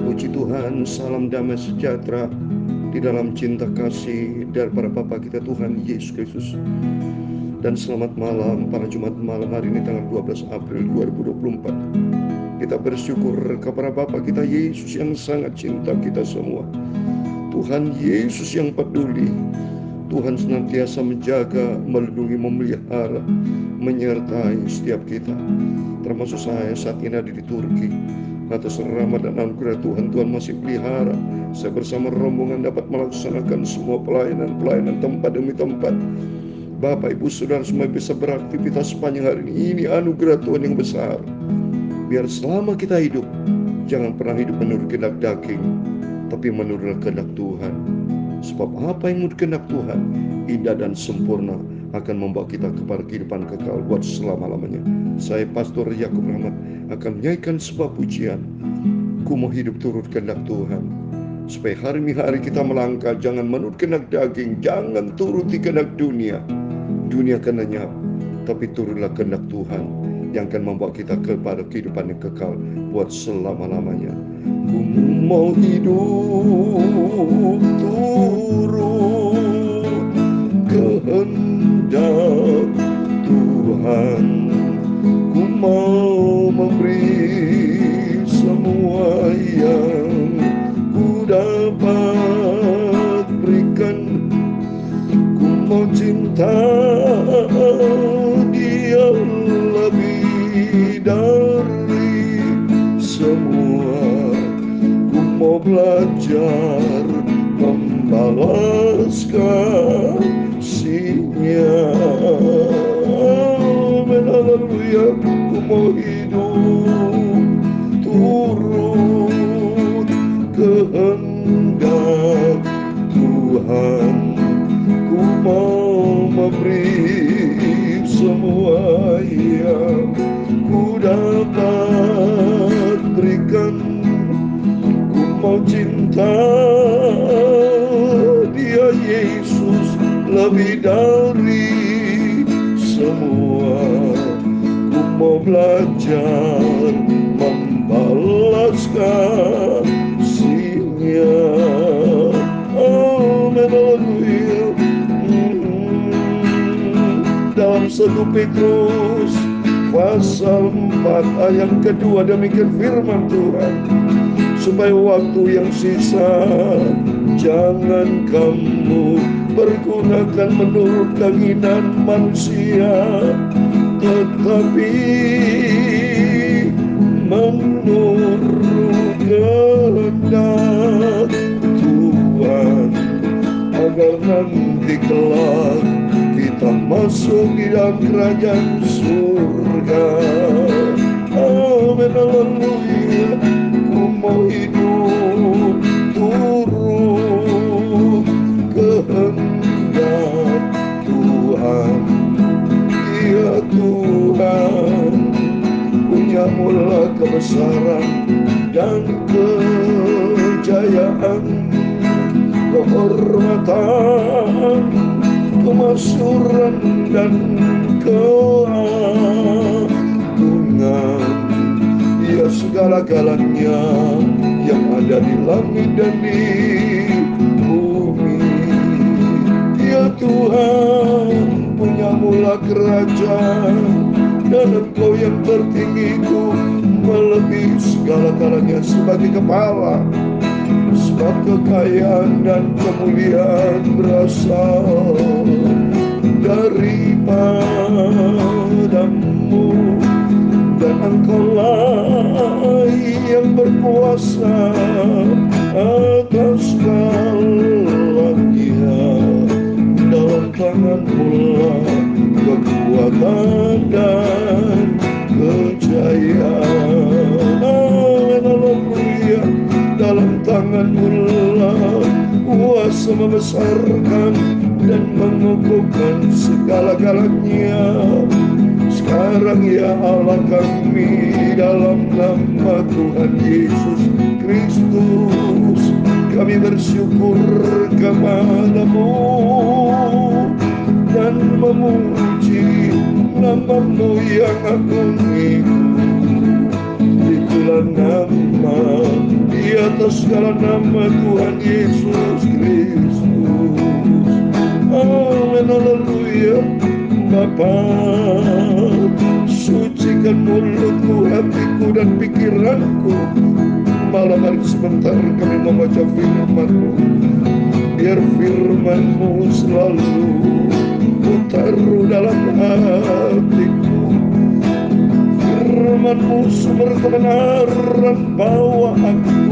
puji Tuhan, salam damai sejahtera di dalam cinta kasih daripada Bapa kita Tuhan Yesus Kristus. Dan selamat malam para Jumat malam hari ini tanggal 12 April 2024. Kita bersyukur kepada Bapa kita Yesus yang sangat cinta kita semua. Tuhan Yesus yang peduli. Tuhan senantiasa menjaga, melindungi, memelihara, menyertai setiap kita. Termasuk saya saat ini ada di Turki. Atas rahmat dan anugerah Tuhan, Tuhan masih pelihara. Saya bersama rombongan dapat melaksanakan semua pelayanan tempat demi tempat. Bapak, Ibu, Saudara semua bisa beraktivitas sepanjang hari ini. Ini anugerah Tuhan yang besar. Biar selama kita hidup, jangan pernah hidup menurut kehendak daging, tapi menurut kehendak Tuhan. Sebab apa yang menurut kehendak Tuhan, indah dan sempurna, akan membawa kita kepada kehidupan kekal buat selama-lamanya. Saya Pastor Yakub Rahmat akan menyanyikan sebuah pujian. Ku mau hidup turut kehendak Tuhan. Supaya hari-hari kita melangkah, jangan menurut kehendak daging, jangan turuti kehendak dunia. Dunia akan lenyap, tapi turutlah kehendak Tuhan yang akan membawa kita kepada kehidupan yang kekal buat selama-lamanya. Ku mau hidup turut kehendak Tuhan. Ku mau memberi semua yang ku dapat berikan. Ku mau cinta Dia lebih dari semua. Ku mau belajar membalas kasih-Nya. Haleluya. Ku mau hidup turut kehendak Tuhan. Ku mau memberi semua yang ku dapat berikan. Ku mau cinta Dia Yesus lebih dari semua. Ku mau belajar membalas kasih-Nya. Amin, haleluya. Dalam 1 Petrus pasal 4 ayat kedua demikian firman Tuhan. Supaya waktu yang sisa jangan kamu pergunakan menurut keinginan manusia, tetapi menurut kehendak Tuhan, agar nanti kelak kita masuk di dalam kerajaan surga. Amin, haleluya. Ku mau hidup turut kehendak Tuhan. Ya Tuhan, punya mula kebesaran dan kejayaan, kehormatan, kemasyhuran dan keagungan. Ya segala-galanya yang ada di langit dan di bumi. Ya Tuhan, punya mula kerajaan, dan Engkau yang tertinggiku melebihi segala-galanya sebagai kepala. Sebab kekayaan dan kemuliaan berasal daripadamu, dan Engkaulah yang berkuasa atas segalanya. Dalam tangan-Mu lah kekuatan dan kejayaan. Haleluya. Dalam tangan-Mu lah kuasa membesarkan dan mengukuhkan segala-galanya. Sekarang ya Allah kami, dalam nama Tuhan Yesus Kristus, kami bersyukur kepada-Mu dan memuji nama-Mu yang agung itu. Itulah nama Dia atas segala nama Tuhan Yesus Kristus. Amin, haleluya. Bapa, sucikan mulutku, hatiku, dan pikiranku. Malam hari sebentar kami membaca firman-Mu. Biar firman-Mu selalu Ku dalam hatiku. Firman-Mu sumber kebenaran, bawa aku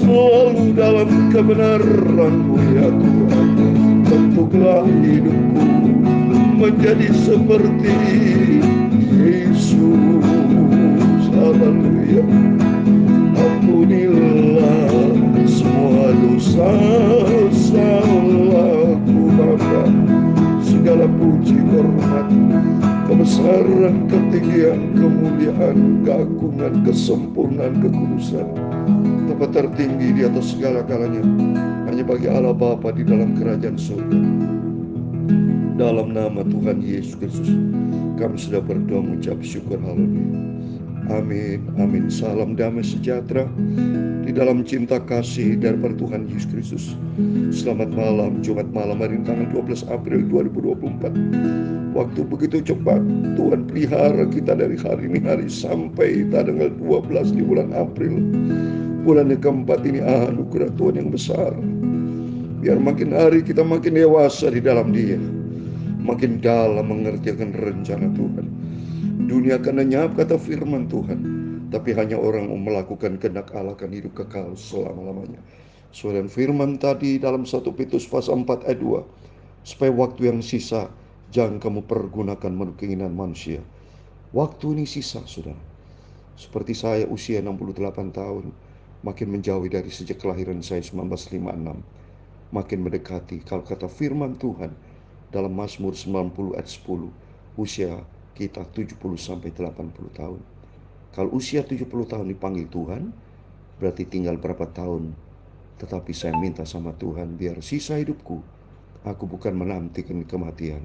selalu dalam kebenaran-Mu ya Tuhan. Bentuklah hidupku menjadi seperti Yesus. Haleluya. Ampunilah semua dosa salahku Bapa. Segala puji, hormat, kebesaran, ketinggian, kemuliaan, keagungan, kesempurnaan, kekudusan tempat tertinggi di atas segala kalanya hanya bagi Allah Bapa di dalam kerajaan surga. Dalam nama Tuhan Yesus Kristus kami sudah berdoa mengucap syukur. Haleluya. Amin, amin. Salam damai sejahtera di dalam cinta kasih daripada Tuhan Yesus Kristus. Selamat malam, Jumat malam hari ini tanggal 12 April 2024. Waktu begitu cepat, Tuhan pelihara kita dari hari ini hari sampai tanggal 12 di bulan April. Bulan yang keempat ini anugerah Tuhan yang besar. Biar makin hari kita makin dewasa di dalam Dia, makin dalam mengerti akan rencana Tuhan. Dunia akan lenyap kata firman Tuhan, tapi hanya orang yang melakukan kehendak Allah akan hidup kekal selama-lamanya. Soal firman tadi dalam 1 Petrus pasal 4 ayat 2, supaya waktu yang sisa jangan kamu pergunakan menurut keinginan manusia. Waktu ini sisa, saudara. Seperti saya usia 68 tahun, makin menjauhi dari sejak kelahiran saya 1956, makin mendekati kalau kata firman Tuhan dalam Mazmur 90 ayat 10, usia kita 70 sampai 80 tahun. Kalau usia 70 tahun dipanggil Tuhan, berarti tinggal berapa tahun. Tetapi saya minta sama Tuhan, biar sisa hidupku, aku bukan menantikan kematian,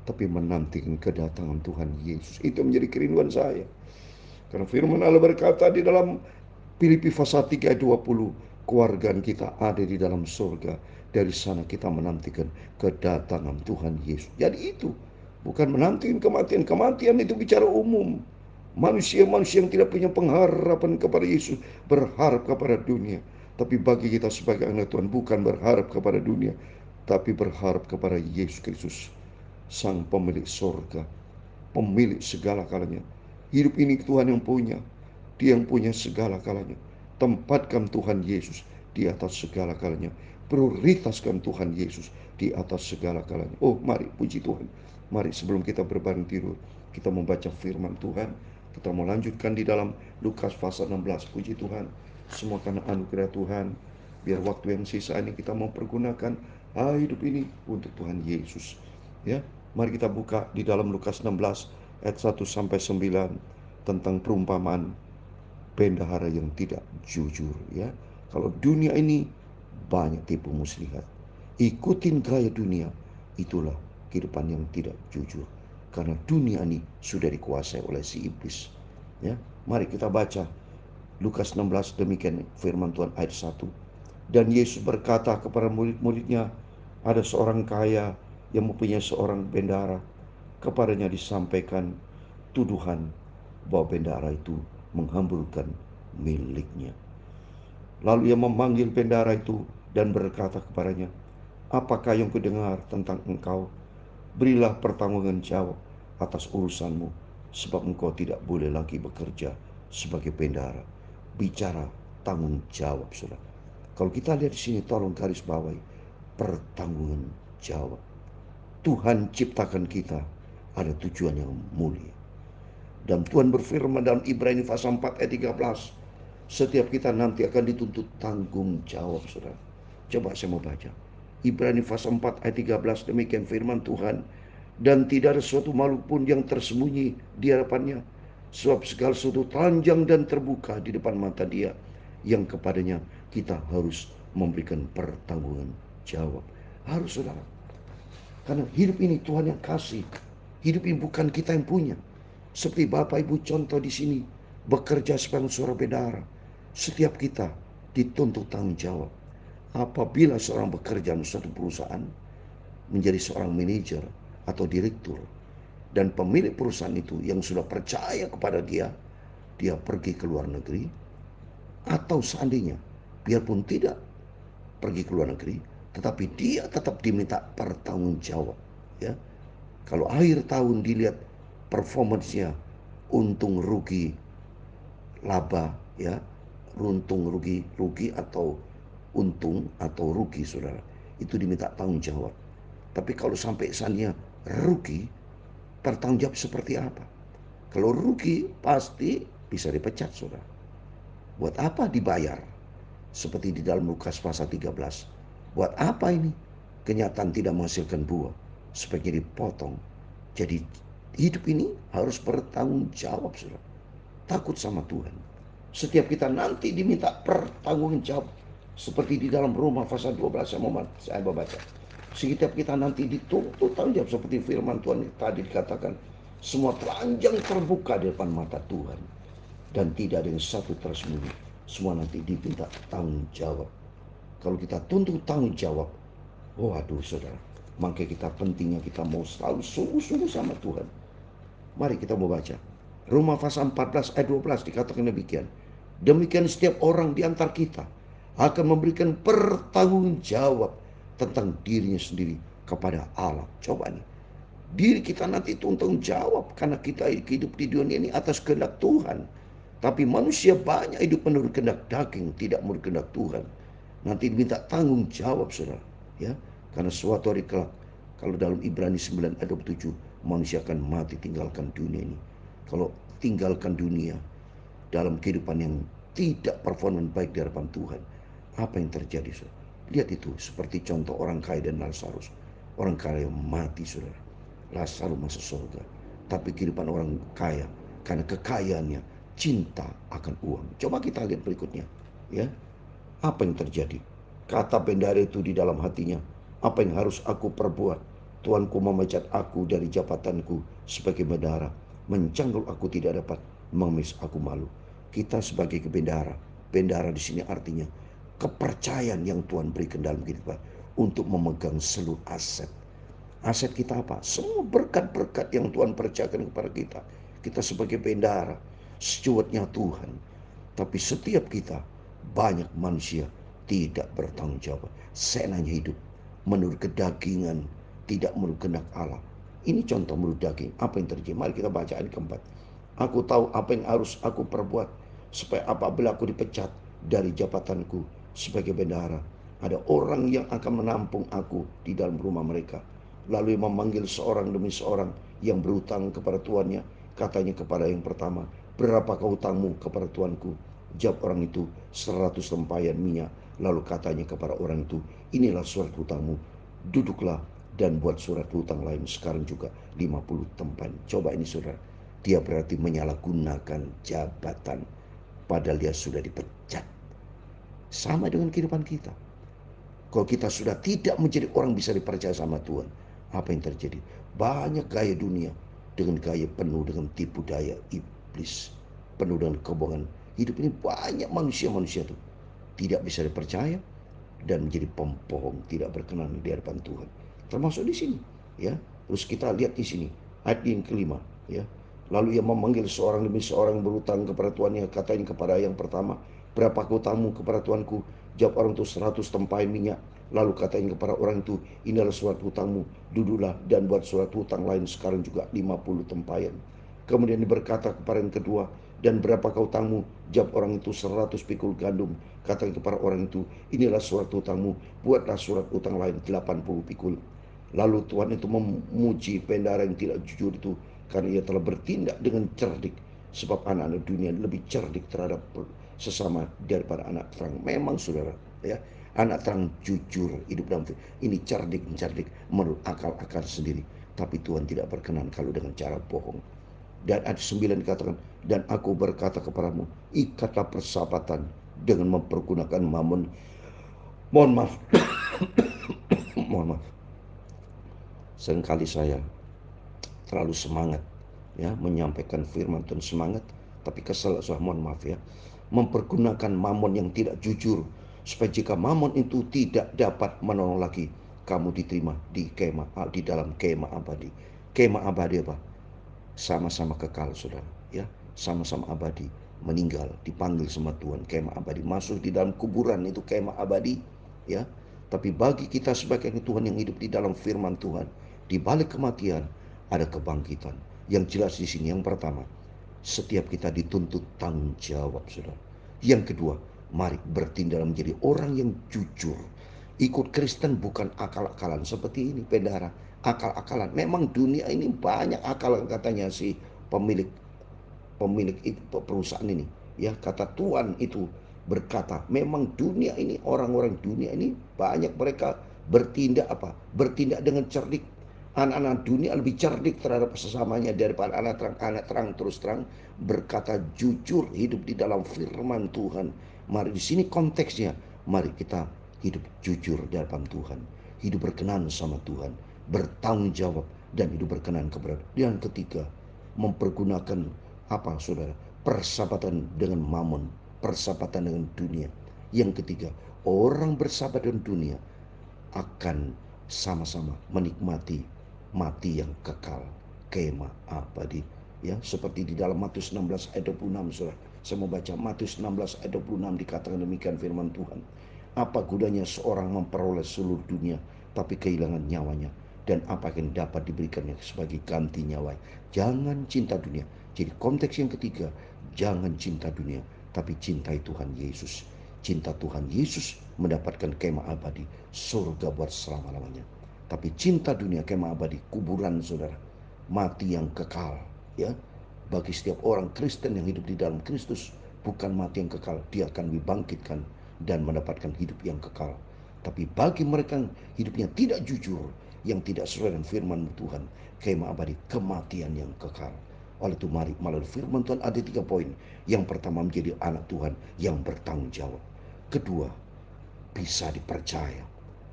tapi menantikan kedatangan Tuhan Yesus. Itu menjadi kerinduan saya. Karena firman Allah berkata di dalam Filipi pasal 3 ayat 20, keluargaan kita ada di dalam surga. Dari sana kita menantikan kedatangan Tuhan Yesus. Jadi itu bukan menantikan kematian. Kematian itu bicara umum. Manusia-manusia yang tidak punya pengharapan kepada Yesus berharap kepada dunia. Tapi bagi kita sebagai anak Tuhan bukan berharap kepada dunia, tapi berharap kepada Yesus Kristus, Sang pemilik surga, pemilik segala kalanya. Hidup ini Tuhan yang punya. Dia yang punya segala kalanya. Tempatkan Tuhan Yesus di atas segala kalanya. Prioritaskan Tuhan Yesus di atas segala kalanya. Oh, mari puji Tuhan. Mari sebelum kita berbaring tidur, kita membaca firman Tuhan. Kita mau lanjutkan di dalam Lukas pasal 16. Puji Tuhan. Semua karena anugerah Tuhan. Biar waktu yang sisa ini kita mau pergunakan hidup ini untuk Tuhan Yesus. Ya, mari kita buka di dalam Lukas 16 ayat 1 sampai 9 tentang perumpamaan bendahara yang tidak jujur. Ya, kalau dunia ini banyak tipu muslihat, ikutin gaya dunia, itulah kehidupan yang tidak jujur. Karena dunia ini sudah dikuasai oleh si iblis. Ya, mari kita baca Lukas 16, demikian firman Tuhan ayat 1. Dan Yesus berkata kepada murid-muridnya, ada seorang kaya yang mempunyai seorang bendahara. Kepadanya disampaikan tuduhan bahwa bendahara itu menghamburkan miliknya. Lalu ia memanggil bendahara itu dan berkata kepadanya, apakah yang kudengar tentang engkau? Berilah pertanggungan jawab atas urusanmu, sebab engkau tidak boleh lagi bekerja sebagai bendahara. Bicara tanggung jawab, saudara. Kalau kita lihat di sini, tolong garis bawahi pertanggungan jawab. Tuhan ciptakan kita ada tujuan yang mulia. Dan Tuhan berfirman dalam Ibrani pasal 4 ayat 13, setiap kita nanti akan dituntut tanggung jawab, saudara. Coba saya mau baca. Ibrani pasal 4 ayat 13, demikian firman Tuhan. Dan tidak ada suatu makhluk pun yang tersembunyi di hadapannya, sebab segala sesuatu telanjang dan terbuka di depan mata Dia, yang kepadanya kita harus memberikan pertanggungan jawab. Harus, saudara. Karena hidup ini Tuhan yang kasih. Hidup ini bukan kita yang punya. Seperti Bapak Ibu contoh di sini, bekerja sebagai seorang bendahara. Setiap kita dituntut tanggung jawab. Apabila seorang bekerja di suatu perusahaan, menjadi seorang manajer atau direktur, dan pemilik perusahaan itu yang sudah percaya kepada dia, dia pergi ke luar negeri, atau seandainya biarpun tidak pergi ke luar negeri, tetapi dia tetap diminta pertanggungjawab. Ya, kalau akhir tahun dilihat performance-nya, untung rugi laba, ya, untung rugi rugi atau untung atau rugi, saudara, itu diminta tanggung jawab. Tapi kalau sampai misalnya rugi, bertanggung jawab seperti apa? Kalau rugi pasti bisa dipecat, saudara. Buat apa dibayar? Seperti di dalam Lukas pasal 13. Buat apa ini? Kenyataan tidak menghasilkan buah. Sebaiknya dipotong. Jadi hidup ini harus bertanggung jawab, saudara. Takut sama Tuhan. Setiap kita nanti diminta pertanggung jawab. Seperti di dalam Roma pasal 12 saya membaca. Setiap kita nanti dituntut tanggung jawab seperti firman Tuhan tadi dikatakan. Semua telanjang terbuka di depan mata Tuhan. Dan tidak ada yang satu tersembunyi. Semua nanti diminta tanggung jawab. Kalau kita tuntut tanggung jawab, waduh saudara, maka kita pentingnya kita mau selalu sungguh-sungguh sama Tuhan. Mari kita mau baca. Roma pasal 14 ayat 12 dikatakan demikian. Demikian setiap orang di antara kita akan memberikan pertanggungjawab tentang dirinya sendiri kepada Allah. Coba nih, diri kita nanti tanggung jawab karena kita hidup di dunia ini atas kehendak Tuhan. Tapi manusia banyak hidup menurut kehendak daging, tidak menurut kehendak Tuhan. Nanti diminta tanggung jawab, saudara. Ya, karena suatu hari kelak, kalau dalam Ibrani 9 ayat 27, manusia akan mati tinggalkan dunia ini. Kalau tinggalkan dunia dalam kehidupan yang tidak performa baik di hadapan Tuhan, apa yang terjadi, saudara? Lihat itu, seperti contoh orang kaya dan Lazarus. Orang kaya mati, saudara. Lazarus masuk surga. Tapi kehidupan orang kaya, karena kekayaannya, cinta akan uang. Coba kita lihat berikutnya. Ya, apa yang terjadi? Kata bendahara itu di dalam hatinya, apa yang harus aku perbuat? Tuanku memecat aku dari jabatanku sebagai bendahara. Mencangkul aku tidak dapat, mengemis aku malu. Kita sebagai bendahara, bendahara di sini artinya kepercayaan yang Tuhan berikan dalam kehidupan untuk memegang seluruh aset. Aset kita apa? Semua berkat-berkat yang Tuhan percayakan kepada kita. Kita sebagai bendahara, stewardnya Tuhan. Tapi setiap kita, banyak manusia tidak bertanggung jawab. Senanya hidup menurut kedagingan, tidak menurut kehendak Allah. Ini contoh menurut daging. Apa yang terjadi? Mari kita baca ayat keempat. Aku tahu apa yang harus aku perbuat supaya apabila aku dipecat dari jabatanku sebagai bendahara, ada orang yang akan menampung aku di dalam rumah mereka. Lalu memanggil seorang demi seorang yang berutang kepada tuannya. Katanya kepada yang pertama, berapakah hutangmu kepada tuanku? Jawab orang itu, 100 tempayan minyak. Lalu katanya kepada orang itu, inilah surat hutangmu. Duduklah dan buat surat hutang lain sekarang juga 50 tempayan. Coba ini saudara, dia berarti menyalahgunakan jabatan. Padahal dia sudah dipecat. Sama dengan kehidupan kita. Kalau kita sudah tidak menjadi orang bisa dipercaya sama Tuhan, apa yang terjadi? Banyak gaya dunia dengan gaya penuh dengan tipu daya iblis, penuh dengan kebohongan. Hidup ini banyak manusia-manusia itu tidak bisa dipercaya dan menjadi pembohong, tidak berkenan di hadapan Tuhan. Termasuk di sini, ya. Terus kita lihat di sini ayat yang kelima, ya. Lalu ia memanggil seorang demi seorang yang berutang kepada tuannya, katanya kepada yang pertama, berapa hutangmu kepada tuanku? Jawab orang itu, 100 tempayan minyak. Lalu katanya kepada orang itu, inilah surat hutangmu, duduklah dan buat surat hutang lain sekarang juga 50 tempayan. Kemudian berkata kepada yang kedua, dan berapa hutangmu? Jawab orang itu, 100 pikul gandum. Katanya kepada orang itu, inilah surat hutangmu, buatlah surat hutang lain 80 pikul. Lalu Tuhan itu memuji bendahara yang tidak jujur itu, karena ia telah bertindak dengan cerdik. Sebab anak-anak dunia lebih cerdik terhadap sesama daripada anak terang. Memang saudara, ya, anak terang jujur hidup dalam ini cerdik menurut akal-akal sendiri. Tapi Tuhan tidak berkenan kalau dengan cara bohong. Dan ayat 9 dikatakan, dan aku berkata kepadamu, ikatlah persahabatan dengan mempergunakan mammon. Mohon maaf, mohon maaf. Seringkali saya terlalu semangat, ya, menyampaikan firman Tuhan semangat, tapi kesel, mohon maaf ya. mempergunakan mamon yang tidak jujur, supaya jika mamon itu tidak dapat menolong lagi, kamu diterima di kemah, di dalam kemah abadi. Kemah abadi apa? Sama-sama kekal, saudara, ya, sama-sama abadi, meninggal, dipanggil sama Tuhan, kemah abadi, masuk di dalam kuburan itu kemah abadi, ya. Tapi bagi kita sebagai Tuhan yang hidup di dalam firman Tuhan, di balik kematian ada kebangkitan. Yang jelas di sini, yang pertama, setiap kita dituntut tanggung jawab, saudara. Yang kedua, mari bertindak menjadi orang yang jujur. Ikut Kristen bukan akal-akalan seperti ini, pendahara. Akal-akalan. Memang dunia ini banyak akal, katanya si pemilik perusahaan ini. Ya, kata Tuhan itu berkata, memang dunia ini, orang-orang dunia ini banyak mereka bertindak apa? Bertindak dengan cerdik. Anak-anak dunia lebih cerdik terhadap sesamanya daripada anak terang. Anak terang terus terang berkata jujur, hidup di dalam firman Tuhan. Mari di sini konteksnya, mari kita hidup jujur di hadapan Tuhan, hidup berkenan sama Tuhan, bertanggung jawab dan hidup berkenan kepada. Dan ketiga, mempergunakan apa, saudara? Persahabatan dengan mamon, persahabatan dengan dunia. Yang ketiga, orang bersahabat dengan dunia akan sama-sama menikmati mati yang kekal, kemah abadi. Ya, seperti di dalam Matius 16 ayat 26, saudara. Saya mau baca Matius 16 ayat 26, dikatakan demikian firman Tuhan. Apa gunanya seorang memperoleh seluruh dunia tapi kehilangan nyawanya, dan apa yang dapat diberikannya sebagai ganti nyawa? Jangan cinta dunia. Jadi konteks yang ketiga, jangan cinta dunia, tapi cintai Tuhan Yesus. Cinta Tuhan Yesus mendapatkan kemah abadi, surga buat selama-lamanya. Tapi cinta dunia, kemah abadi, kuburan, saudara, mati yang kekal. Ya, bagi setiap orang Kristen yang hidup di dalam Kristus, bukan mati yang kekal, dia akan dibangkitkan dan mendapatkan hidup yang kekal. Tapi bagi mereka yang hidupnya tidak jujur, yang tidak sesuai dengan firman Tuhan, kemah abadi, kematian yang kekal. Oleh itu mari melalui firman Tuhan ada 3 poin. Yang pertama, menjadi anak Tuhan yang bertanggung jawab. Kedua, bisa dipercaya.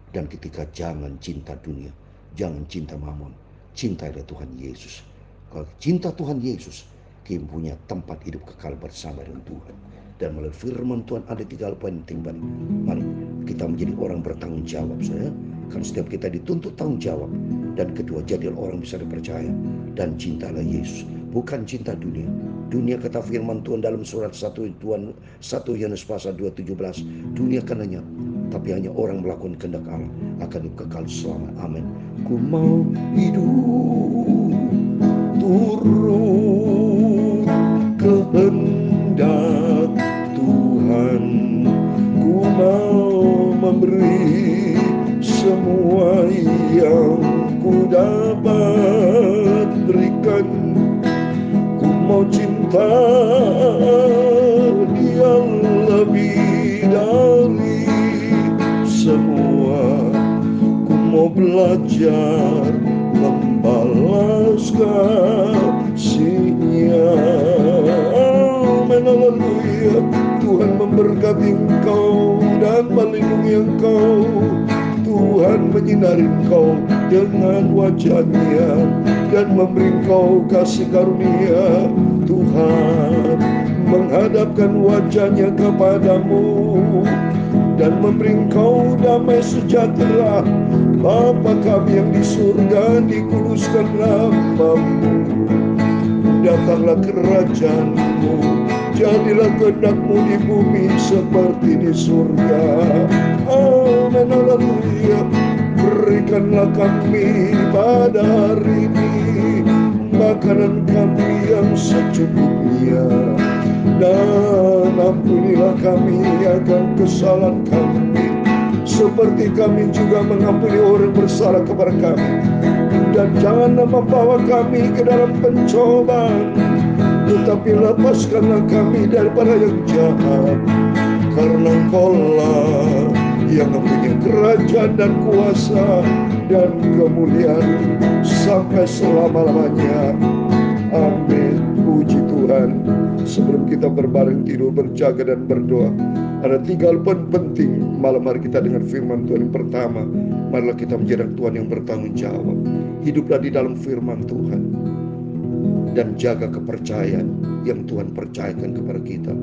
Dan ketiga, jangan cinta dunia, jangan cinta mamon, cintailah Tuhan Yesus. Kalau cinta Tuhan Yesus, kita punya tempat hidup kekal bersama dengan Tuhan. Dan melalui firman Tuhan ada 3 hal penting. Mari kita menjadi orang bertanggung jawab, saya. Karena setiap kita dituntut tanggung jawab. Dan kedua, jadilah orang bisa dipercaya. Dan cintalah Yesus, bukan cinta dunia. Dunia, kata firman Tuhan dalam surat 1 Yohanes pasal 2:17, dunia kan hanya, tapi hanya orang melakukan kehendak Allah akan kekal selama. Amin. Ku mau hidup turut kehendak Tuhan. Ku mau memberi semua yang ku dapat berikan. Ku mau cinta Dia lebih dari semua. Ku mau belajar membalas kasih-Nya. Amin, haleluya. Tuhan memberkati engkau dan melindungi engkau. Tuhan menyinari engkau dengan wajah-Nya dan memberi engkau kasih karunia. Tuhan menghadapkan wajah-Nya kepadamu dan memberi engkau damai sejahtera. Bapa kami yang di surga, dikuduskan nama-Mu. Datanglah kerajaan-Mu, jadilah kehendak-Mu di bumi seperti di surga. Amin, haleluya. Berikanlah kami pada hari ini makanan kami yang secukupnya, dan ampunilah kami akan kesalahan kami, seperti kami juga mengampuni orang bersalah kepada kami. Dan janganlah membawa kami ke dalam pencobaan, tetapi lepaskanlah kami daripada yang jahat. Karena Engkau-lah yang mempunyai kerajaan dan kuasa dan kemuliaan sampai selama-lamanya. Amin. Puji Tuhan. Sebelum kita berbaring tidur, berjaga dan berdoa, ada 3 hal penting malam hari kita dengar firman Tuhan. Yang pertama, marilah kita menjadi Tuhan yang bertanggung jawab. Hiduplah di dalam firman Tuhan. dan jaga kepercayaan yang Tuhan percayakan kepada kita.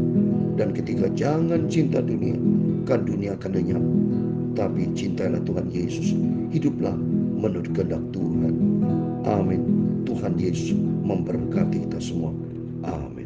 Dan ketika jangan cinta dunia, kan dunia akan lenyap, tapi cintailah Tuhan Yesus, hiduplah menurut kehendak Tuhan. Amin. Tuhan Yesus memberkati kita semua. Amin.